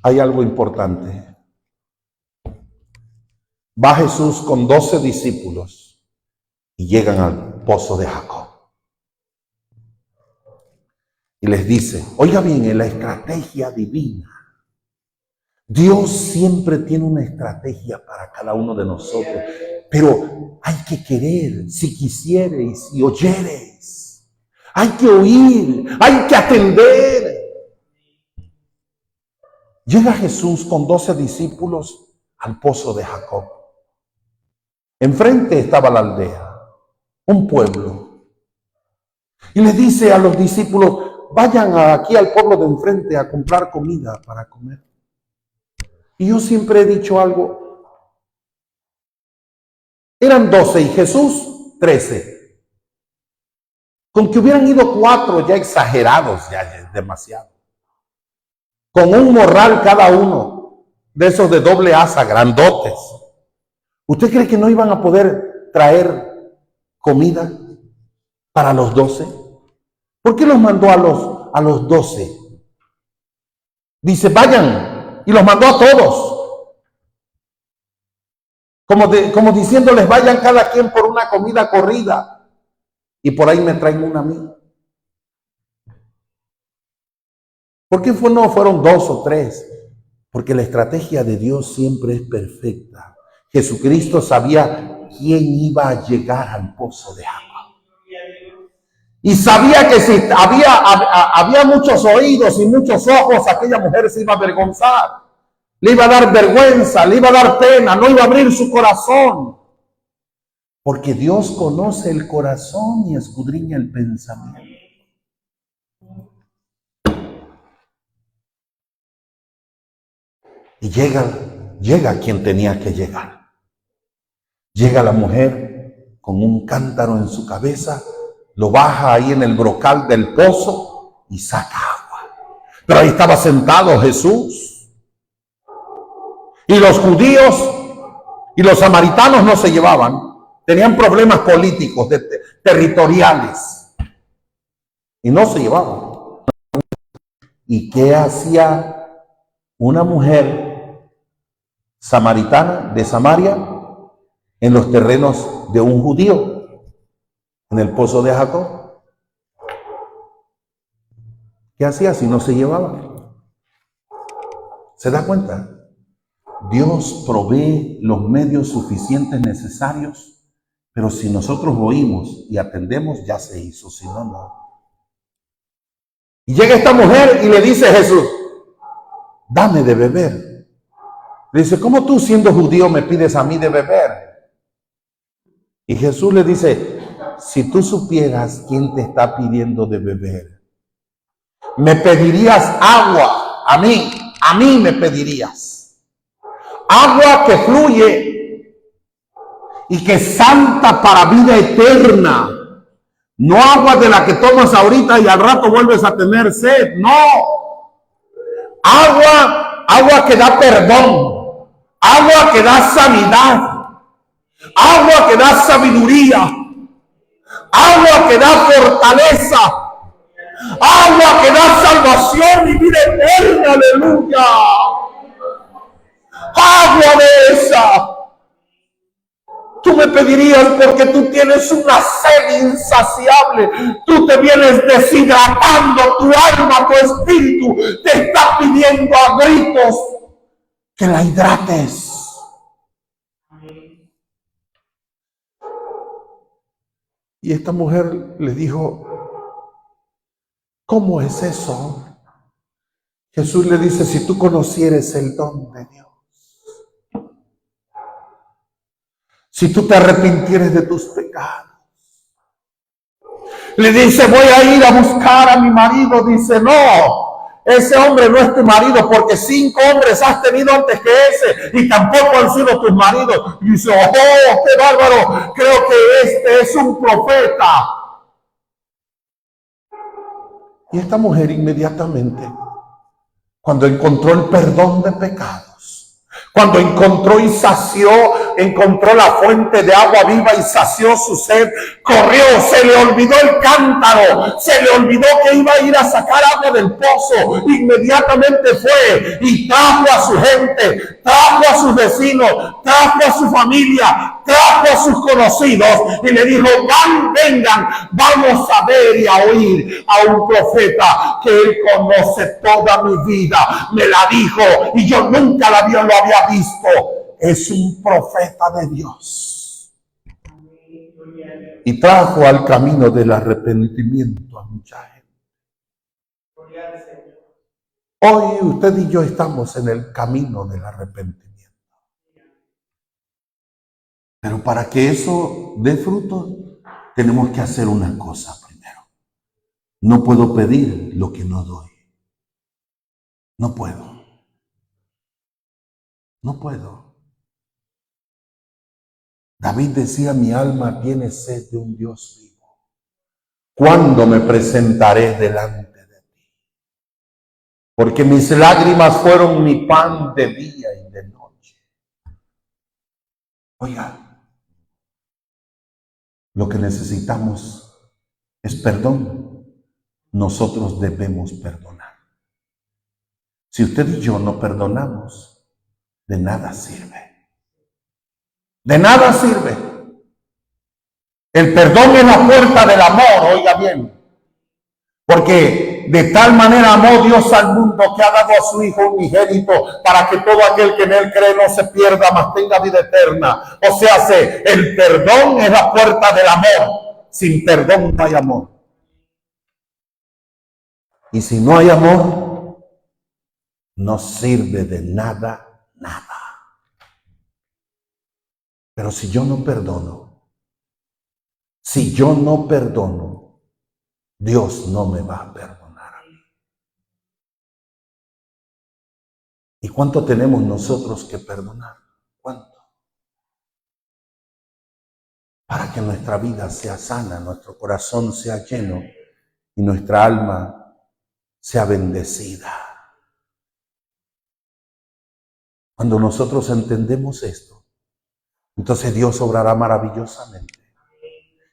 Hay algo importante. Va Jesús con 12 discípulos y llegan al pozo de Jacob. Y les dice, oiga bien, en la estrategia divina, Dios siempre tiene una estrategia para cada uno de nosotros, pero hay que querer, si quisiereis y oyereis. Hay que oír, hay que atender. Llega Jesús con 12 discípulos al pozo de Jacob. Enfrente estaba la aldea, un pueblo. Y le dice a los discípulos, vayan aquí al pueblo de enfrente a comprar comida para comer. Y yo siempre he dicho algo. Eran 12 y Jesús 13. Con que hubieran ido 4 ya exagerados, ya es demasiado. Con un morral cada uno. de esos de doble asa, grandotes. ¿Usted cree que no iban a poder traer comida para los 12? ¿Por qué los mandó a los 12? Dice, vayan, y los mandó a todos. Como diciéndoles, vayan cada quien por una comida corrida, y por ahí me traen una a mí. ¿Por qué no fueron 2 o 3? Porque la estrategia de Dios siempre es perfecta. Jesucristo sabía quién iba a llegar al pozo de agua. Y sabía que si había muchos oídos y muchos ojos, aquella mujer se iba a avergonzar. Le iba a dar vergüenza, le iba a dar pena, no iba a abrir su corazón. Porque Dios conoce el corazón y escudriña el pensamiento. Y llega quien tenía que llegar. Llega la mujer con un cántaro en su cabeza, lo baja ahí en el brocal del pozo y saca agua. Pero ahí estaba sentado Jesús. Y los judíos y los samaritanos no se llevaban. Tenían problemas políticos, territoriales. Y no se llevaban. ¿Y qué hacía una mujer samaritana de Samaria en los terrenos de un judío, en el pozo de Jacob? ¿Qué hacía si no se llevaba? ¿Se da cuenta? Dios provee los medios suficientes necesarios, pero si nosotros oímos y atendemos, ya se hizo, si no, no. Y llega esta mujer y le dice a Jesús, dame de beber. Le dice, ¿cómo tú siendo judío me pides a mí de beber? Y Jesús le dice, si tú supieras quién te está pidiendo de beber, me pedirías agua, a mí me pedirías. Agua que fluye y que es santa para vida eterna. No agua de la que tomas ahorita y al rato vuelves a tener sed, no. Agua que da perdón. Agua que da sanidad, agua que da sabiduría, agua que da fortaleza, agua que da salvación y vida eterna, aleluya. Agua de esa. Tú me pedirías porque tú tienes una sed insaciable. Tú te vienes deshidratando, tu alma, tu espíritu te está pidiendo a gritos que la hidrates. Y esta mujer le dijo, ¿cómo es eso? Jesús le dice, si tú conocieres el don de Dios, si tú te arrepintieres de tus pecados. Le dice, voy a ir a buscar a mi marido. Dice, no. Ese hombre no es tu marido porque 5 hombres has tenido antes que ese y tampoco han sido tus maridos. Y dice, oh, qué bárbaro, creo que este es un profeta. Y esta mujer inmediatamente, cuando encontró el perdón de pecados, cuando encontró y encontró la fuente de agua viva y sació su sed, corrió, se le olvidó el cántaro, se le olvidó que iba a ir a sacar agua del pozo, inmediatamente fue y trajo a su gente, trajo a sus vecinos, trajo a su familia, trajo a sus conocidos y le dijo, vengan, vamos a ver y a oír a un profeta que él conoce toda mi vida, me la dijo y yo nunca lo había visto. Es un profeta de Dios. Y trajo al camino del arrepentimiento a mucha gente. Hoy usted y yo estamos en el camino del arrepentimiento. Pero para que eso dé fruto, tenemos que hacer una cosa primero. No puedo pedir lo que no doy. No puedo. No puedo. David decía, mi alma tiene sed de un Dios vivo. ¿Cuándo me presentaré delante de ti? porque mis lágrimas fueron mi pan de día y de noche. Oiga, lo que necesitamos es perdón. Nosotros debemos perdonar. Si usted y yo no perdonamos, de nada sirve. De nada sirve. El perdón es la puerta del amor, oiga bien. Porque de tal manera amó Dios al mundo que ha dado a su Hijo unigénito para que todo aquel que en él cree no se pierda, mas tenga vida eterna. O sea, el perdón es la puerta del amor. Sin perdón no hay amor. Y si no hay amor, no sirve de nada, nada. Pero si yo no perdono, Dios no me va a perdonar a mí. ¿Y cuánto tenemos nosotros que perdonar? ¿Cuánto? Para que nuestra vida sea sana, nuestro corazón sea lleno y nuestra alma sea bendecida. Cuando nosotros entendemos esto, entonces Dios obrará maravillosamente.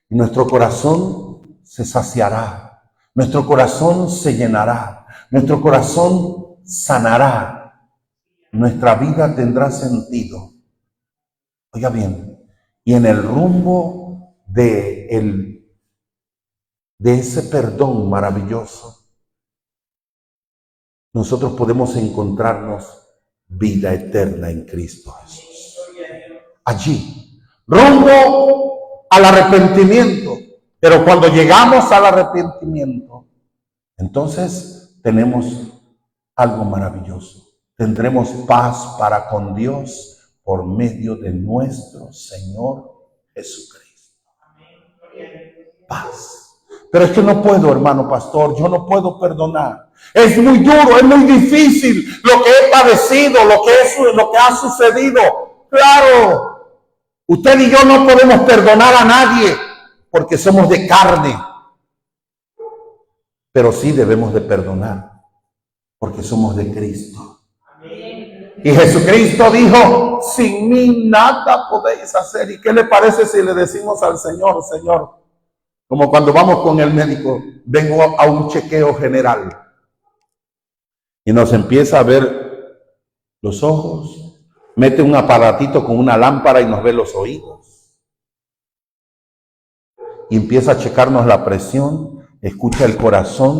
Y nuestro corazón se saciará, nuestro corazón se llenará, nuestro corazón sanará, nuestra vida tendrá sentido. Oiga bien, y en el rumbo de ese perdón maravilloso, nosotros podemos encontrarnos vida eterna en Cristo Jesús. Allí, rumbo al arrepentimiento. Pero cuando llegamos al arrepentimiento, entonces tenemos algo maravilloso. Tendremos paz para con Dios por medio de nuestro Señor Jesucristo. Paz. Pero es que no puedo, hermano pastor, yo no puedo perdonar. Es muy duro, es muy difícil lo que he padecido, lo que ha sucedido. Claro, usted y yo no podemos perdonar a nadie porque somos de carne. Pero sí debemos de perdonar porque somos de Cristo. Y Jesucristo dijo, sin mí nada podéis hacer. ¿Y qué le parece si le decimos al Señor, Señor? Como cuando vamos con el médico, vengo a un chequeo general. Y nos empieza a ver los ojos, mete un aparatito con una lámpara y nos ve los oídos. Y empieza a checarnos la presión, escucha el corazón,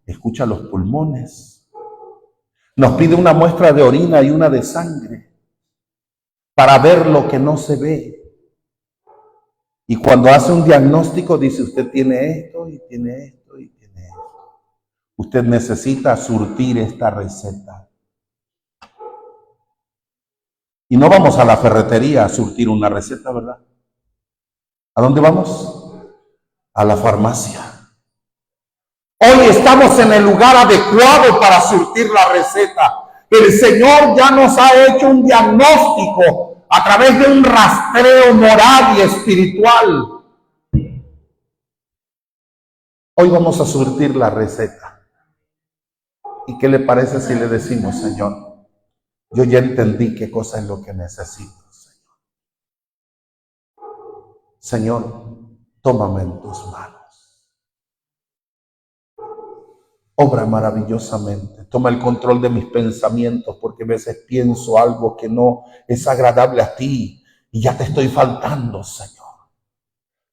escucha los pulmones. Nos pide una muestra de orina y una de sangre para ver lo que no se ve. Y cuando hace un diagnóstico dice, usted tiene esto y tiene esto y tiene esto. Usted necesita surtir esta receta. Y no vamos a la ferretería a surtir una receta, ¿verdad? ¿A dónde vamos? A la farmacia. Hoy estamos en el lugar adecuado para surtir la receta. El Señor ya nos ha hecho un diagnóstico a través de un rastreo moral y espiritual. Hoy vamos a surtir la receta. ¿Y qué le parece si le decimos, Señor, yo ya entendí qué cosa es lo que necesito, Señor? Señor, tómame en tus manos. Obra maravillosamente. Toma el control de mis pensamientos, porque a veces pienso algo que no es agradable a ti y ya te estoy faltando, Señor.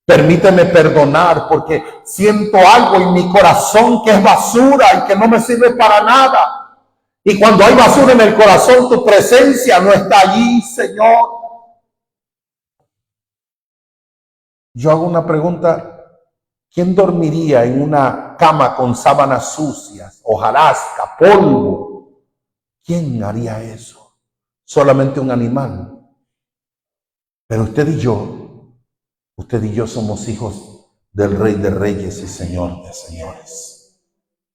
Permíteme perdonar porque siento algo en mi corazón que es basura y que no me sirve para nada. Y cuando hay basura en el corazón, tu presencia no está allí, Señor. Yo hago una pregunta. ¿Quién dormiría en una cama con sábanas sucias, hojarasca, polvo? ¿Quién haría eso? Solamente un animal. Pero usted y yo somos hijos del Rey de Reyes y Señor de Señores.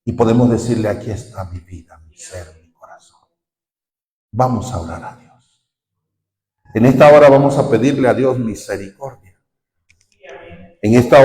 Y podemos decirle, aquí está mi vida, mi ser, mi corazón. Vamos a orar a Dios. En esta hora vamos a pedirle a Dios misericordia. En esta hora